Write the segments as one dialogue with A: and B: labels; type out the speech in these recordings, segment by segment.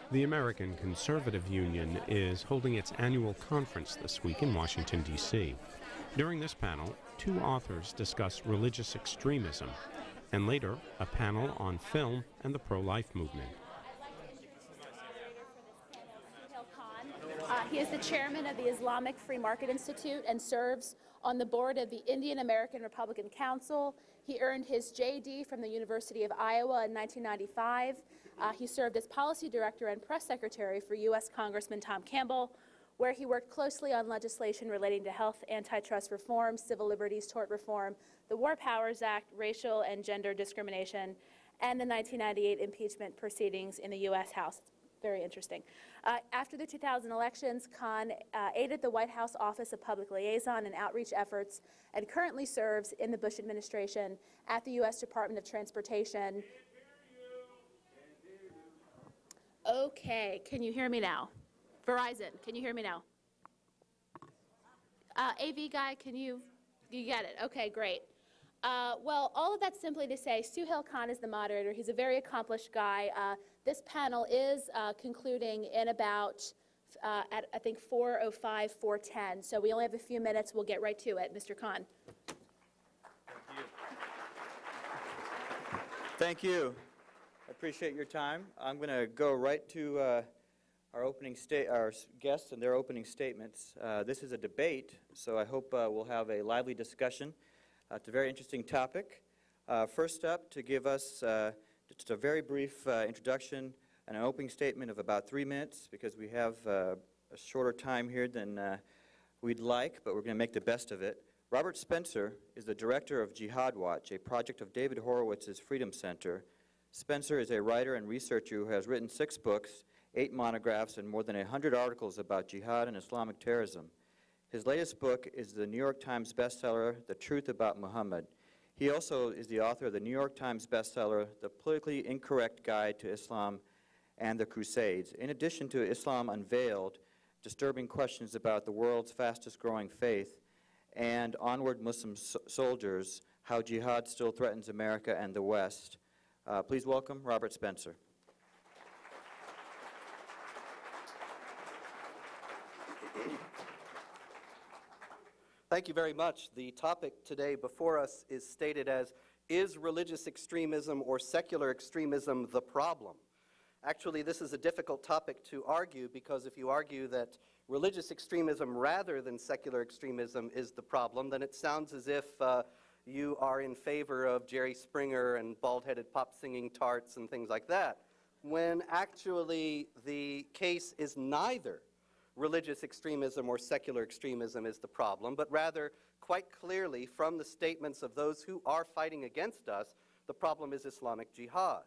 A: The American Conservative Union is holding its annual conference this week in Washington, D.C. During this panel, two authors discuss religious extremism, and later, a panel on film and the pro-life movement.
B: Kahn. He is the chairman of the Islamic Free Market Institute and serves on the board of the Indian American Republican Council. He earned his JD from the University of Iowa in 1995. He served as policy director and press secretary for U.S. Congressman Tom Campbell, where he worked closely on legislation relating to health, antitrust reform, civil liberties, tort reform, the War Powers Act, racial and gender discrimination, and the 1998 impeachment proceedings in the U.S. House. Very interesting. After the 2000 elections, Kahn aided the White House Office of Public Liaison and Outreach efforts and currently serves in the Bush administration at the U.S. Department of Transportation. Okay, can you hear me now? Verizon, can you hear me now? AV guy, you get it? Okay, great. Well, all of that simply to say, Suhail Khan is the moderator. He's a very accomplished guy. This panel is concluding in about, at I think 4:05, 4:10. So we only have a few minutes. We'll get right to it. Mr. Khan.
C: Thank you. I appreciate your time. I'm going to go right to our guests and their opening statements. This is a debate, so I hope we'll have a lively discussion. It's a very interesting topic. First up, to give us just a very brief introduction and an opening statement of about 3 minutes, because we have a shorter time here than we'd like, but we're going to make the best of it. Robert Spencer is the director of Jihad Watch, a project of David Horowitz's Freedom Center. Spencer is a writer and researcher who has written 6 books, 8 monographs, and more than 100 articles about jihad and Islamic terrorism. His latest book is the New York Times bestseller, The Truth About Muhammad. He also is the author of the New York Times bestseller, The Politically Incorrect Guide to Islam and the Crusades. In addition to Islam Unveiled, Disturbing Questions About the World's Fastest Growing Faith, and Onward Muslim Soldiers, How Jihad Still Threatens America and the West. Please welcome Robert Spencer.
D: Thank you very much. The topic today before us is stated as, is religious extremism or secular extremism the problem? Actually, this is a difficult topic to argue, because if you argue that religious extremism rather than secular extremism is the problem, then it sounds as if you are in favor of Jerry Springer and bald-headed pop-singing tarts and things like that, when actually the case is neither religious extremism or secular extremism is the problem, but rather, quite clearly, from the statements of those who are fighting against us, the problem is Islamic jihad.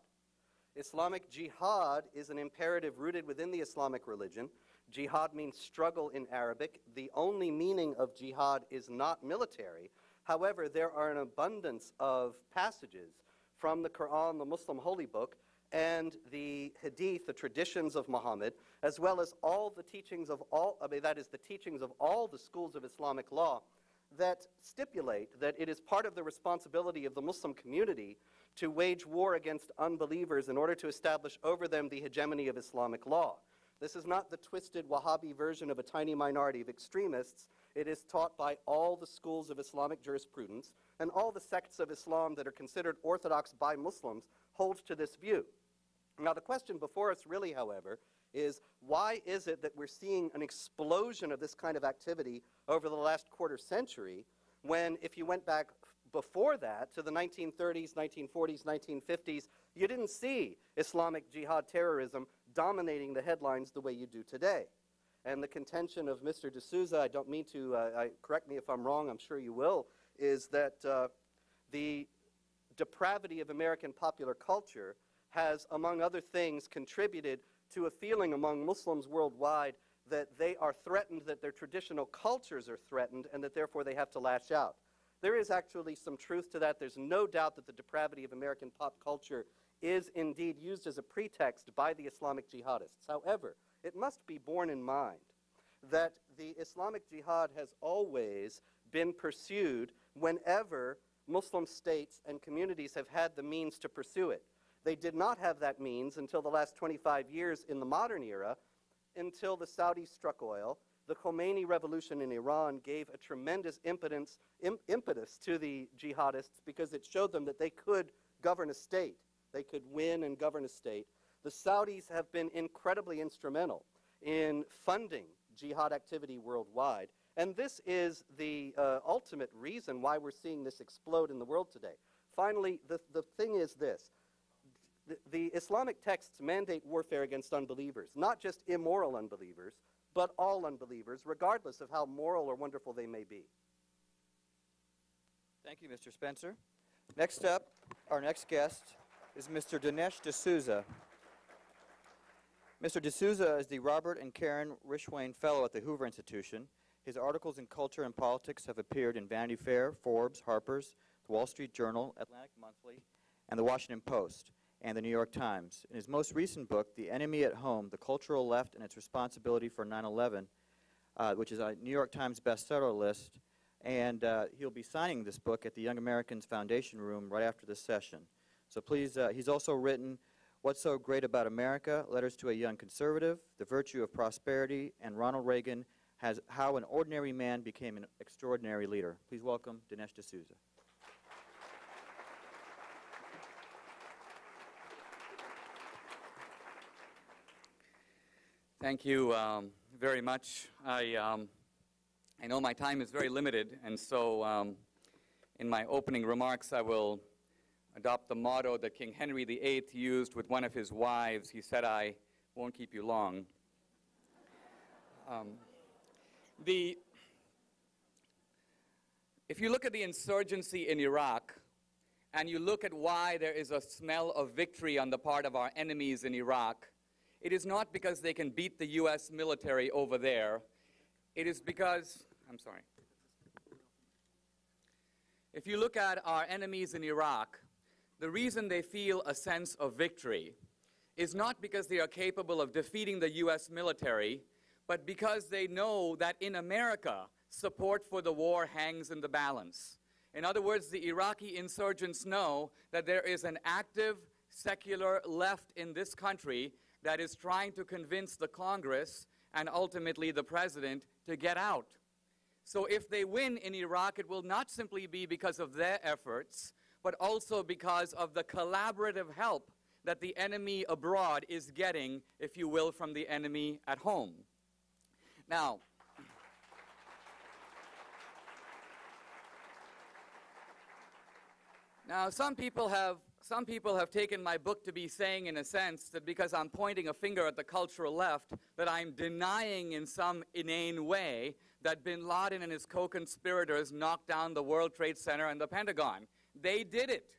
D: Islamic jihad is an imperative rooted within the Islamic religion. Jihad means struggle in Arabic. The only meaning of jihad is not military. However, there are an abundance of passages from the Quran, the Muslim holy book, and the Hadith, the traditions of Muhammad, as well as all the teachings of the teachings of all the schools of Islamic law, that stipulate that it is part of the responsibility of the Muslim community to wage war against unbelievers in order to establish over them the hegemony of Islamic law. This is not the twisted Wahhabi version of a tiny minority of extremists. It is taught by all the schools of Islamic jurisprudence, and all the sects of Islam that are considered orthodox by Muslims hold to this view. Now, the question before us really, however, is why is it that we're seeing an explosion of this kind of activity over the last quarter century, when if you went back before that to the 1930s, 1940s, 1950s, you didn't see Islamic jihad terrorism dominating the headlines the way you do today? And the contention of Mr. D'Souza, I don't mean to, correct me if I'm wrong, I'm sure you will, is that the depravity of American popular culture has, among other things, contributed to a feeling among Muslims worldwide that they are threatened, that their traditional cultures are threatened, and that therefore they have to lash out. There is actually some truth to that. There's no doubt that the depravity of American pop culture is indeed used as a pretext by the Islamic jihadists. However, it must be borne in mind that the Islamic jihad has always been pursued whenever Muslim states and communities have had the means to pursue it. They did not have that means until the last 25 years in the modern era, until the Saudis struck oil. The Khomeini revolution in Iran gave a tremendous impetus to the jihadists because it showed them that they could govern a state. They could win and govern a state. The Saudis have been incredibly instrumental in funding jihad activity worldwide. And this is the ultimate reason why we're seeing this explode in the world today. Finally, the thing is this. The Islamic texts mandate warfare against unbelievers, not just immoral unbelievers, but all unbelievers, regardless of how moral or wonderful they may be.
C: Thank you, Mr. Spencer. Next up, our next guest is Mr. Dinesh D'Souza. Mr. D'Souza is the Robert and Karen Rishwain Fellow at the Hoover Institution. His articles in culture and politics have appeared in Vanity Fair, Forbes, Harper's, The Wall Street Journal, Atlantic Monthly, and The Washington Post, and The New York Times. In his most recent book, The Enemy at Home, The Cultural Left and Its Responsibility for 9/11, which is a New York Times bestseller list, and he'll be signing this book at the Young Americans Foundation Room right after this session. So please, he's also written What's So Great About America, Letters to a Young Conservative, The Virtue of Prosperity, and Ronald Reagan has How an Ordinary Man Became an Extraordinary Leader. Please welcome Dinesh D'Souza.
E: Thank you very much. I know my time is very limited, and so in my opening remarks I will adopt the motto that King Henry VIII used with one of his wives. He said, "I won't keep you long." If you look at the insurgency in Iraq, and you look at why there is a smell of victory on the part of our enemies in Iraq, it is not because they can beat the U.S. military over there. It is because, if you look at our enemies in Iraq, the reason they feel a sense of victory is not because they are capable of defeating the U.S. military, but because they know that in America, support for the war hangs in the balance. In other words, the Iraqi insurgents know that there is an active secular left in this country that is trying to convince the Congress and ultimately the president to get out. So if they win in Iraq, it will not simply be because of their efforts, but also because of the collaborative help that the enemy abroad is getting, if you will, from the enemy at home. Now, some people have taken my book to be saying, in a sense, that because I'm pointing a finger at the cultural left, that I'm denying in some inane way that bin Laden and his co-conspirators knocked down the World Trade Center and the Pentagon. They did it.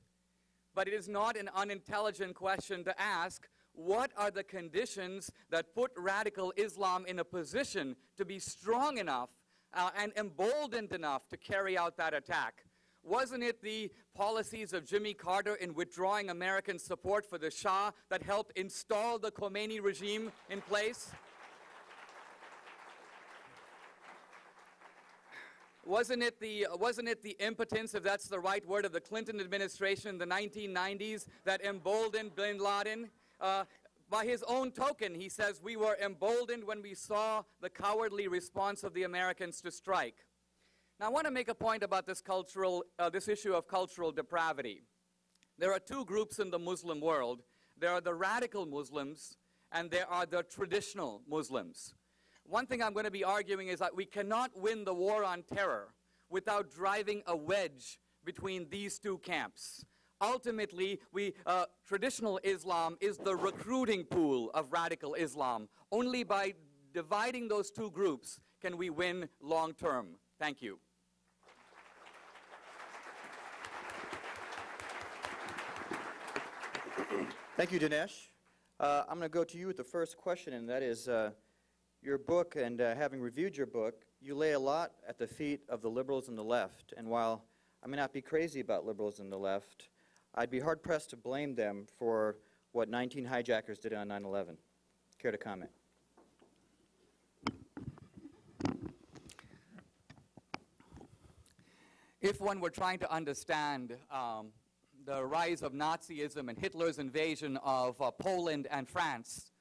E: But it is not an unintelligent question to ask, what are the conditions that put radical Islam in a position to be strong enough and emboldened enough to carry out that attack? Wasn't it the policies of Jimmy Carter in withdrawing American support for the Shah that helped install the Khomeini regime in place? Wasn't it the impotence, if that's the right word, of the Clinton administration in the 1990s that emboldened bin Laden? By his own token, he says, we were emboldened when we saw the cowardly response of the Americans to strike. Now, I want to make a point about this issue of cultural depravity. There are two groups in the Muslim world. There are the radical Muslims, and there are the traditional Muslims. One thing I'm going to be arguing is that we cannot win the war on terror without driving a wedge between these two camps. Ultimately, traditional Islam is the recruiting pool of radical Islam. Only by dividing those two groups can we win long term. Thank you.
C: Thank you, Dinesh. I'm going to go to you with the first question, and that is your book, and having reviewed your book, you lay a lot at the feet of the liberals and the left. And while I may not be crazy about liberals and the left, I'd be hard-pressed to blame them for what 19 hijackers did on 9/11. Care to comment?
E: If one were trying to understand the rise of Nazism and Hitler's invasion of Poland and France,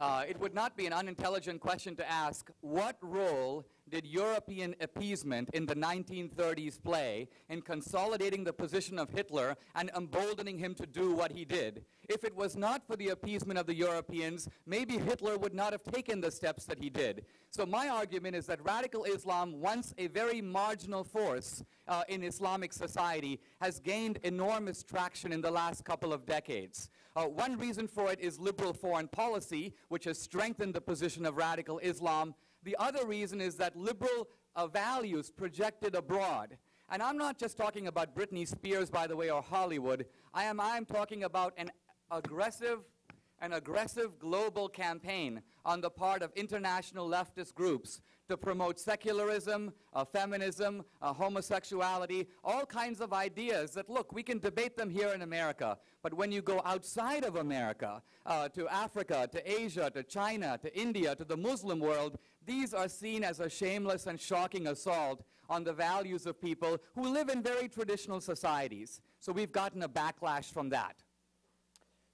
E: it would not be an unintelligent question to ask, what role did European appeasement in the 1930s play in consolidating the position of Hitler and emboldening him to do what he did? If it was not for the appeasement of the Europeans, maybe Hitler would not have taken the steps that he did. So my argument is that radical Islam, once a very marginal force in Islamic society, has gained enormous traction in the last couple of decades. One reason for it is liberal foreign policy, which has strengthened the position of radical Islam. The other reason is that liberal values projected abroad. And I'm not just talking about Britney Spears, by the way, or Hollywood. I am talking about an aggressive global campaign on the part of international leftist groups to promote secularism, feminism, homosexuality, all kinds of ideas that, look, we can debate them here in America, but when you go outside of America, to Africa, to Asia, to China, to India, to the Muslim world, these are seen as a shameless and shocking assault on the values of people who live in very traditional societies. So we've gotten a backlash from that.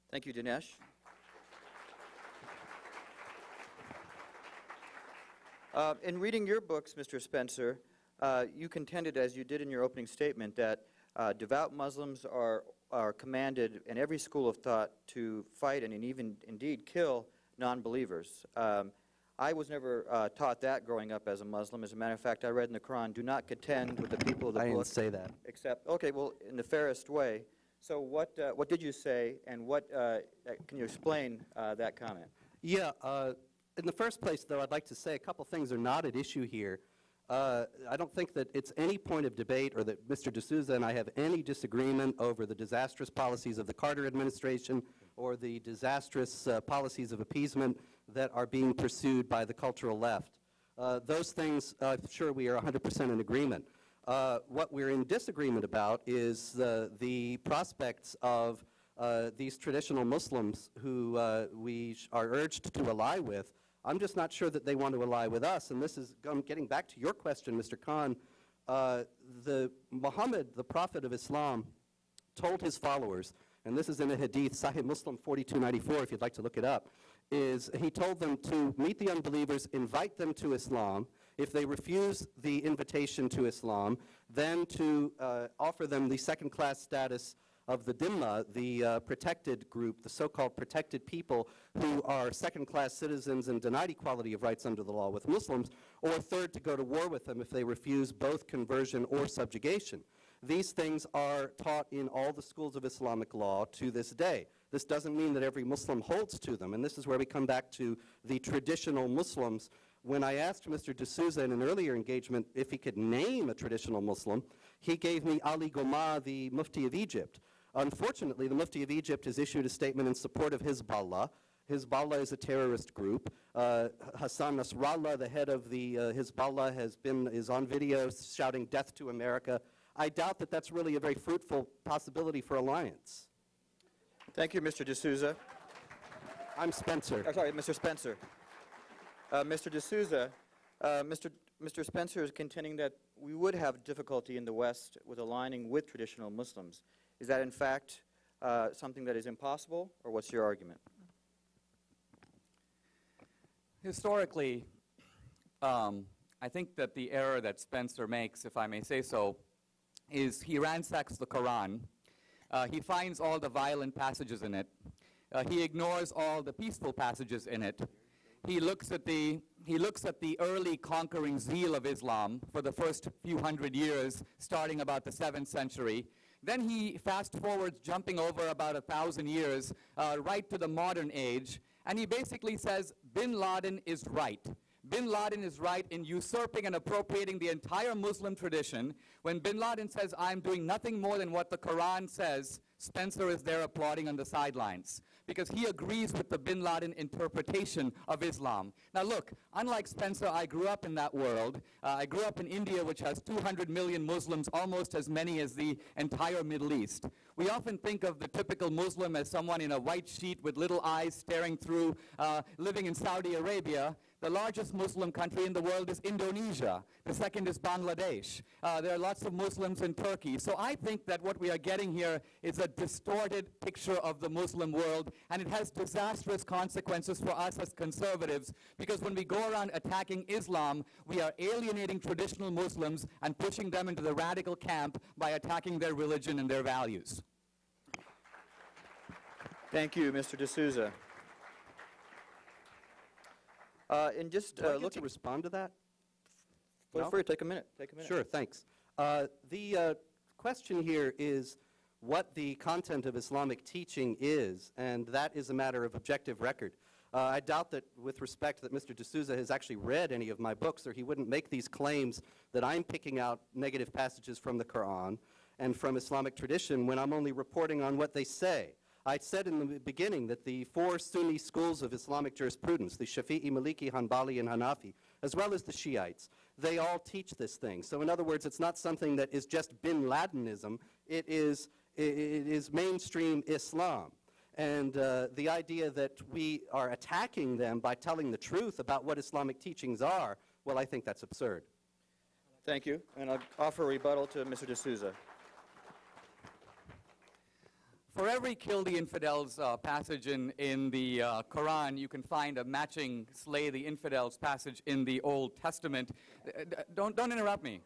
C: Thank you, Dinesh. In reading your books, Mr. Spencer, you contended, as you did in your opening statement, that devout Muslims are commanded in every school of thought to fight and even indeed kill non-believers. I was never taught that growing up as a Muslim. As a matter of fact, I read in the Quran, do not contend with the people of the book.
D: I didn't say that.
C: Except, okay, well, in the fairest way. So what did you say, and what can you explain that comment?
D: Yeah, in the first place, though, I'd like to say a couple things are not at issue here. I don't think that it's any point of debate or that Mr. D'Souza and I have any disagreement over the disastrous policies of the Carter administration or the disastrous policies of appeasement that are being pursued by the cultural left. Those things, I'm sure we are 100% in agreement. What we're in disagreement about is the prospects of these traditional Muslims who we are urged to ally with. I'm just not sure that they want to ally with us, and this is getting back to your question, Mr. Kahn. Muhammad, the prophet of Islam, told his followers, and this is in a hadith, Sahih Muslim 4294, if you'd like to look it up, is he told them to meet the unbelievers, invite them to Islam. If they refuse the invitation to Islam, then to offer them the second-class status of the Dhimma, the protected group, the so-called protected people who are second-class citizens and denied equality of rights under the law with Muslims, or third, to go to war with them if they refuse both conversion or subjugation. These things are taught in all the schools of Islamic law to this day. This doesn't mean that every Muslim holds to them, and this is where we come back to the traditional Muslims. When I asked Mr. D'Souza in an earlier engagement if he could name a traditional Muslim, he gave me Ali Goma, the Mufti of Egypt. Unfortunately, the Mufti of Egypt has issued a statement in support of Hezbollah. Hezbollah is a terrorist group. Hassan Nasrallah, the head of the Hezbollah, is on video shouting death to America. I doubt that that's really a very fruitful possibility for alliance.
C: Thank you, Mr. D'Souza.
D: I'm Spencer.
C: Oh, sorry, Mr. Spencer. Mr. D'Souza, Mr. Spencer is contending that we would have difficulty in the West with aligning with traditional Muslims. Is that, in fact, something that is impossible, or what's your argument?
E: Historically, I think that the error that Spencer makes, if I may say so, is he ransacks the Quran. He finds all the violent passages in it. He ignores all the peaceful passages in it. He looks at the early conquering zeal of Islam for the first few hundred years, starting about the 7th century. Then he fast forwards, jumping over about 1,000 years, right to the modern age, and he basically says, Bin Laden is right. Bin Laden is right in usurping and appropriating the entire Muslim tradition. When Bin Laden says, I'm doing nothing more than what the Quran says, Spencer is there applauding on the sidelines, because he agrees with the Bin Laden interpretation of Islam. Now look, unlike Spencer, I grew up in that world. I grew up in India, which has 200 million Muslims, almost as many as the entire Middle East. We often think of the typical Muslim as someone in a white sheet with little eyes staring through, living in Saudi Arabia. The largest Muslim country in the world is Indonesia. The second is Bangladesh. There are lots of Muslims in Turkey. So I think that what we are getting here is a distorted picture of the Muslim world, and it has disastrous consequences for us as conservatives, because when we go around attacking Islam, we are alienating traditional Muslims and pushing them into the radical camp by attacking their religion and their values.
C: Thank you, Mr. D'Souza. And just
D: Do I get
C: looking
D: to respond to that?
C: Feel
D: No?
C: free, take a minute. Take a minute.
D: Sure, thanks. The question here is what the content of Islamic teaching is, and that is a matter of objective record. I doubt that, with respect, that Mr. D'Souza has actually read any of my books, or he wouldn't make these claims that I'm picking out negative passages from the Quran and from Islamic tradition when I'm only reporting on what they say. I said in the beginning that the four Sunni schools of Islamic jurisprudence, the Shafi'i, Maliki, Hanbali, and Hanafi, as well as the Shiites, they all teach this thing. So in other words, it's not something that is just bin Ladenism, it is mainstream Islam. And the idea that we are attacking them by telling the truth about what Islamic teachings are, well, I think that's absurd.
C: Thank you. And I'll offer a rebuttal to Mr. D'Souza.
E: For every kill the infidels passage in the Quran, you can find a matching slay the infidels passage in the Old Testament. Don't interrupt me.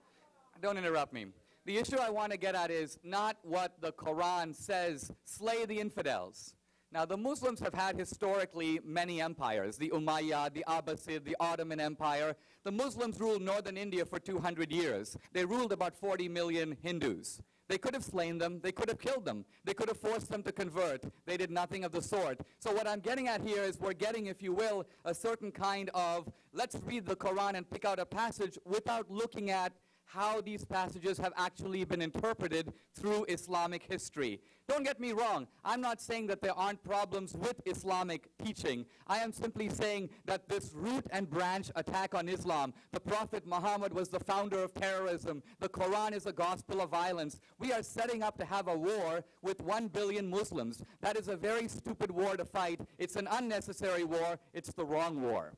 E: Don't interrupt me. The issue I want to get at is not what the Quran says, slay the infidels. Now, the Muslims have had historically many empires, the Umayyad, the Abbasid, the Ottoman Empire. The Muslims ruled northern India for 200 years. They ruled about 40 million Hindus. They could have slain them. They could have killed them. They could have forced them to convert. They did nothing of the sort. So what I'm getting at here is we're getting, if you will, a certain kind of, let's read the Quran and pick out a passage without looking at how these passages have actually been interpreted through Islamic history. Don't get me wrong. I'm not saying that there aren't problems with Islamic teaching. I am simply saying that this root and branch attack on Islam, the Prophet Muhammad was the founder of terrorism. The Quran is a gospel of violence. We are setting up to have a war with 1 billion Muslims. That is a very stupid war to fight. It's an unnecessary war. It's the wrong war.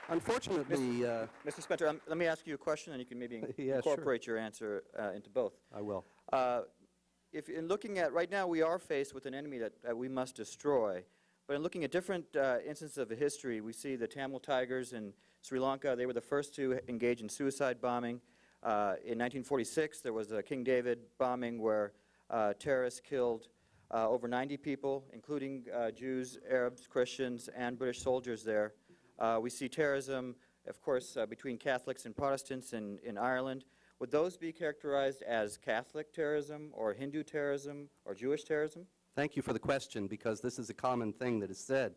D: Unfortunately,
C: Mr. Spencer, let me ask you a question, and you can maybe
D: Yeah,
C: incorporate your answer into both.
D: I will.
C: If in looking at, right now we are faced with an enemy that we must destroy, but in looking at different instances of history, we see the Tamil Tigers in Sri Lanka. They were the first to engage in suicide bombing. In 1946, there was a King David bombing where terrorists killed over 90 people, including Jews, Arabs, Christians, and British soldiers there. We see terrorism, of course, between Catholics and Protestants in Ireland. Would those be characterized as Catholic terrorism or Hindu terrorism or Jewish terrorism?
D: Thank you for the question, because this is a common thing that is said.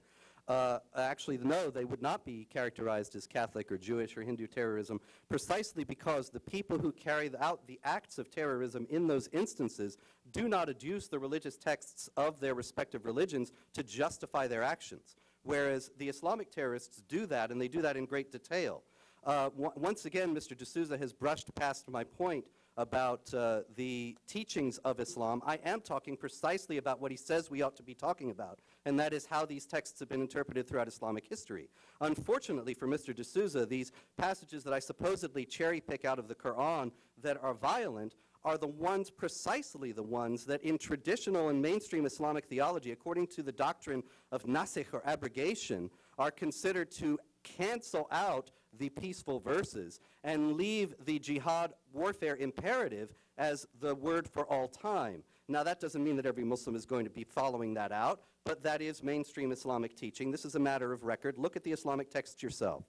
D: Actually, no, they would not be characterized as Catholic or Jewish or Hindu terrorism, precisely because the people who carry out the acts of terrorism in those instances do not adduce the religious texts of their respective religions to justify their actions, whereas the Islamic terrorists do that, and they do that in great detail. Once again, Mr. D'Souza has brushed past my point about the teachings of Islam. I am talking precisely about what he says we ought to be talking about, and that is how these texts have been interpreted throughout Islamic history. Unfortunately for Mr. D'Souza, these passages that I supposedly cherry-pick out of the Quran that are violent are the ones, precisely the ones, that in traditional and mainstream Islamic theology, according to the doctrine of nasikh or abrogation, are considered to cancel out the peaceful verses and leave the jihad warfare imperative as the word for all time. Now, that doesn't mean that every Muslim is going to be following that out, but that is mainstream Islamic teaching. This is a matter of record. Look at the Islamic texts yourself.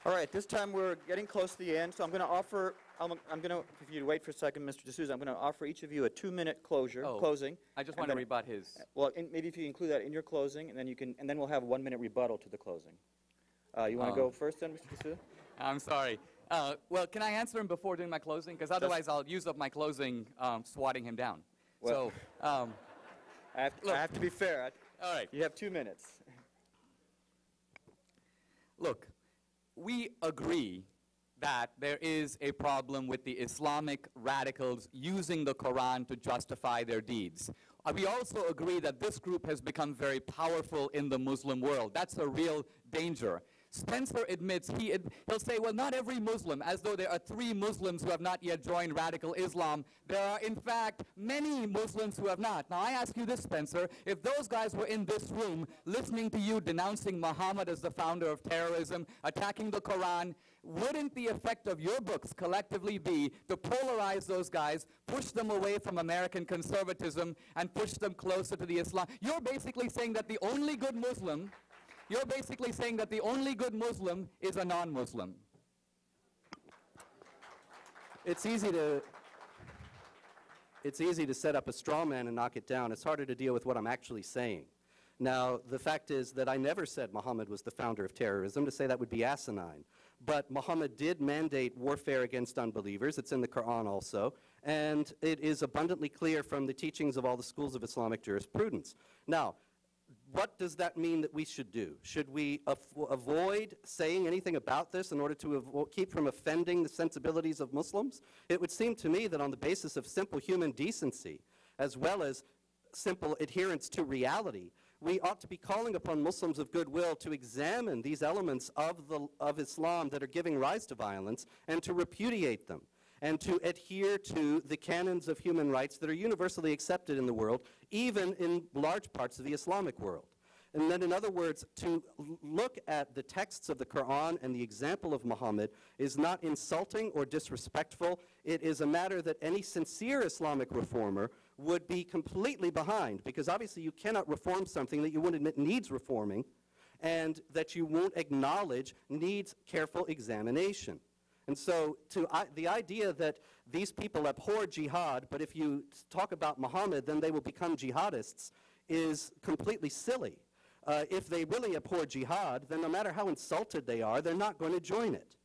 C: All right, this time we're getting close to the end, so I'm going to offer, if you'd wait for a second, Mr. D'Souza, I'm going to offer each of you a 2-minute closing.
E: I just want to rebut his.
C: Well, maybe if you include that in your closing, and then we'll have a 1-minute rebuttal to the closing. You want to go first then, Mr. D'Souza?
E: I'm sorry. Well, can I answer him before doing my closing? Because otherwise I'll use up my closing swatting him down.
C: Well,
E: so,
C: I have to be fair.
E: all right.
C: You have 2 minutes.
E: Look, we agree that there is a problem with the Islamic radicals using the Quran to justify their deeds. We also agree that this group has become very powerful in the Muslim world. That's a real danger. Spencer admits, he'll say, well, not every Muslim, as though there are 3 Muslims who have not yet joined radical Islam. There are, in fact, many Muslims who have not. Now, I ask you this, Spencer, if those guys were in this room listening to you denouncing Muhammad as the founder of terrorism, attacking the Quran, wouldn't the effect of your books collectively be to polarize those guys, push them away from American conservatism, and push them closer to the Islam? You're basically saying that the only good Muslim is a non-Muslim.
D: It's easy to set up a straw man and knock it down. It's harder to deal with what I'm actually saying. Now, the fact is that I never said Muhammad was the founder of terrorism. To say that would be asinine. But Muhammad did mandate warfare against unbelievers. It's in the Quran also. And it is abundantly clear from the teachings of all the schools of Islamic jurisprudence. Now, what does that mean that we should do? Should we avoid saying anything about this in order to keep from offending the sensibilities of Muslims? It would seem to me that on the basis of simple human decency, as well as simple adherence to reality, we ought to be calling upon Muslims of goodwill to examine these elements of Islam that are giving rise to violence and to repudiate them, and to adhere to the canons of human rights that are universally accepted in the world, even in large parts of the Islamic world. And then, in other words, to look at the texts of the Quran and the example of Muhammad is not insulting or disrespectful. It is a matter that any sincere Islamic reformer would be completely behind, because obviously you cannot reform something that you won't admit needs reforming and that you won't acknowledge needs careful examination. And so the idea that these people abhor jihad, but if you talk about Muhammad, then they will become jihadists, is completely silly. If they really abhor jihad, then no matter how insulted they are, they're not going to join it.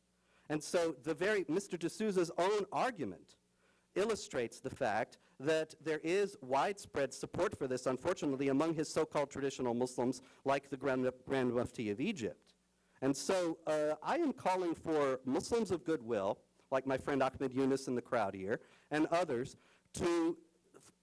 D: And so Mr. D'Souza's own argument illustrates the fact that there is widespread support for this, unfortunately, among his so-called traditional Muslims, like the Grand Mufti of Egypt. And so I am calling for Muslims of goodwill, like my friend Ahmed Yunus in the crowd here, and others, to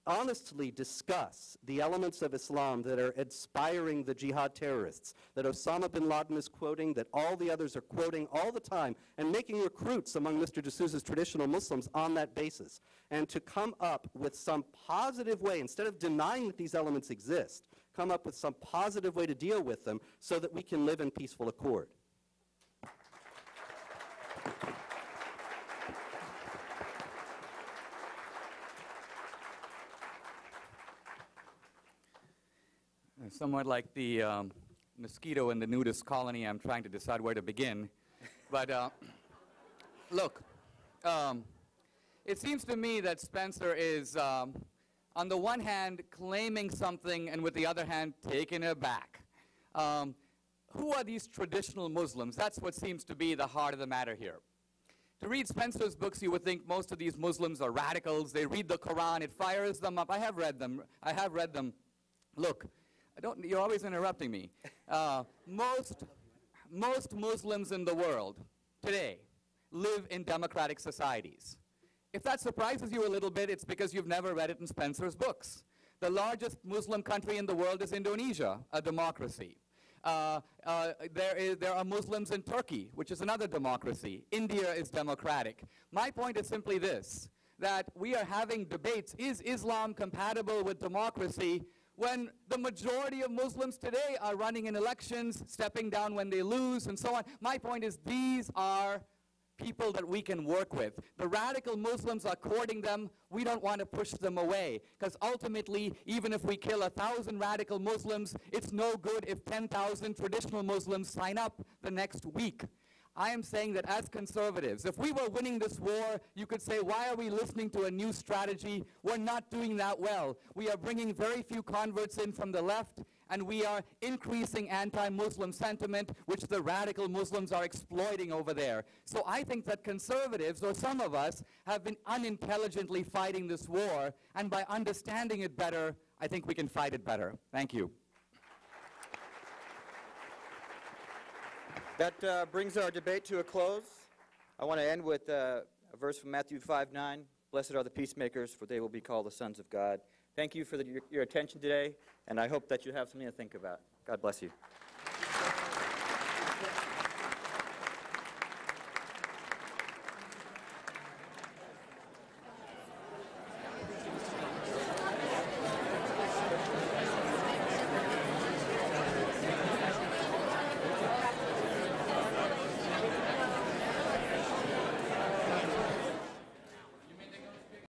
D: honestly discuss the elements of Islam that are inspiring the jihad terrorists, that Osama bin Laden is quoting, that all the others are quoting all the time, and making recruits among Mr. D'Souza's traditional Muslims on that basis, and to come up with some positive way, instead of denying that these elements exist, come up with some positive way to deal with them so that we can live in peaceful accord.
E: Somewhat like the mosquito in the nudist colony, I'm trying to decide where to begin. But look, it seems to me that Spencer is, on the one hand, claiming something, and with the other hand, taking it back. Who are these traditional Muslims? That's what seems to be the heart of the matter here. To read Spencer's books, you would think most of these Muslims are radicals. They read the Quran. It fires them up. I have read them. Look, you're always interrupting me. Most Muslims in the world today live in democratic societies. If that surprises you a little bit, it's because you've never read it in Spencer's books. The largest Muslim country in the world is Indonesia, a democracy. There are Muslims in Turkey, which is another democracy. India is democratic. My point is simply this, that we are having debates. Is Islam compatible with democracy when the majority of Muslims today are running in elections, stepping down when they lose, and so on? My point is these are people that we can work with. The radical Muslims are courting them. We don't want to push them away, because ultimately, even if we kill 1,000 radical Muslims, it's no good if 10,000 traditional Muslims sign up the next week. I am saying that as conservatives, if we were winning this war, you could say, why are we listening to a new strategy? We're not doing that well. We are bringing very few converts in from the left, and we are increasing anti-Muslim sentiment, which the radical Muslims are exploiting over there. So I think that conservatives, or some of us, have been unintelligently fighting this war, and by understanding it better, I think we can fight it better. Thank you.
C: That brings our debate to a close. I want to end with a verse from Matthew 5:9. Blessed are the peacemakers, for they will be called the sons of God. Thank you for your attention today, and I hope that you have something to think about. God bless you.